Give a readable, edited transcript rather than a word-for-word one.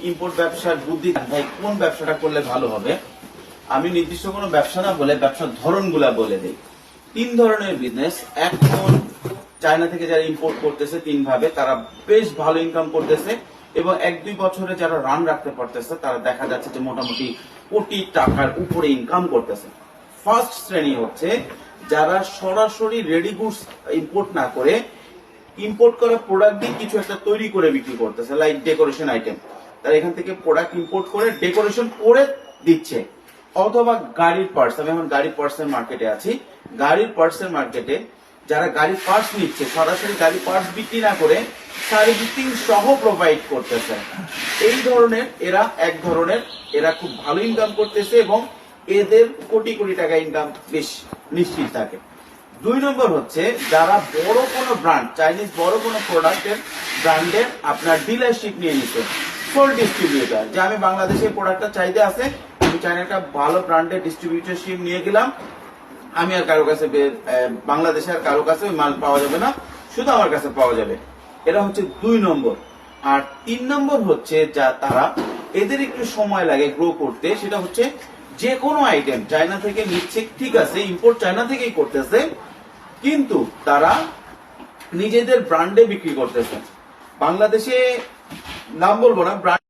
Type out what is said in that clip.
Import ব্যবসার বুদ্ধি, ভাই কোন ব্যবসাটা করলে ভালো হবে, আমি নির্দিষ্ট কোনো ব্যবসা না বলে ব্যবসার ধরনগুলা বলে দিই। 3 ধরনের বিজনেস এখন চায়না থেকে যারা ইম্পোর্ট করতেছে 3 ভাবে, তারা বেশ ভালো ইনকাম করতেছে এবং 1-2 বছরে যারা রান রাখতে পারতেছে তারা দেখা যাচ্ছে যে মোটামুটি কোটি টাকার উপরে ইনকাম করতেছে। ফার্স্ট শ্রেণী হচ্ছে যারা সরাসরি রেডি গুডস ইম্পোর্ট না করে ইম্পোর্ট করা প্রোডাক্ট দিয়ে কিছু একটা তৈরি করে বিক্রি করতেছে, লাইক ডেকোরেশন আইটেম। তারা এখান থেকে প্রোডাক্ট ইম্পোর্ট করে ডেকোরেশন করে দিচ্ছে। অথবা গাড়ির পার্টস, আমি এখন গাড়ির পার্টসের মার্কেটে আছি, গাড়ির পার্টসের মার্কেটে যারা গাড়ির পার্টস নিচ্ছে সরাসরি গাড়ির পার্টস বিক্রি না করে সার্ভিসিং সহ প্রোভাইড করতেছে। এই ধরনের এরা এক ধরনের, এরা খুব ভালো ইনকাম করতেছে এবং এদের কোটি কোটি টাকা ইনকাম বেশ নিশ্চিত থাকে। 2 নম্বর হচ্ছে যারা বড় কোনো ব্র্যান্ড, চাইনিজ বড় কোনো প্রোডাক্টের ব্র্যান্ডের আপনার ডিলারশিপ নিয়ে নিচ্ছে, ফুল ডিস্ট্রিবিউটার, যে আমি বাংলাদেশের প্রোডাক্টটা চাইতে আছে, আমি চাইনা একটা ভালো ব্র্যান্ডের ডিস্ট্রিবিউটারশিপ নিয়ে গেলাম, আমি আর কারো কাছে বাংলাদেশে আর কারো কাছে মাল পাওয়া যাবে না, শুধু আমার কাছে পাওয়া যাবে। এটা হচ্ছে 2 নম্বর। আর 3 নম্বর হচ্ছে যা তারা এদের একটু সময় লাগে গ্রো করতে, সেটা হচ্ছে যে কোনো আইটেম চায়না থেকে নিচ্ছে, ঠিক আছে ইম্পোর্ট চায়না থেকেই করতেছে, কিন্তু তারা নিজেদের ব্র্যান্ডে বিক্রি করতেছে। বাংলাদেশে নাম বলবো না, ব্র্যান্ড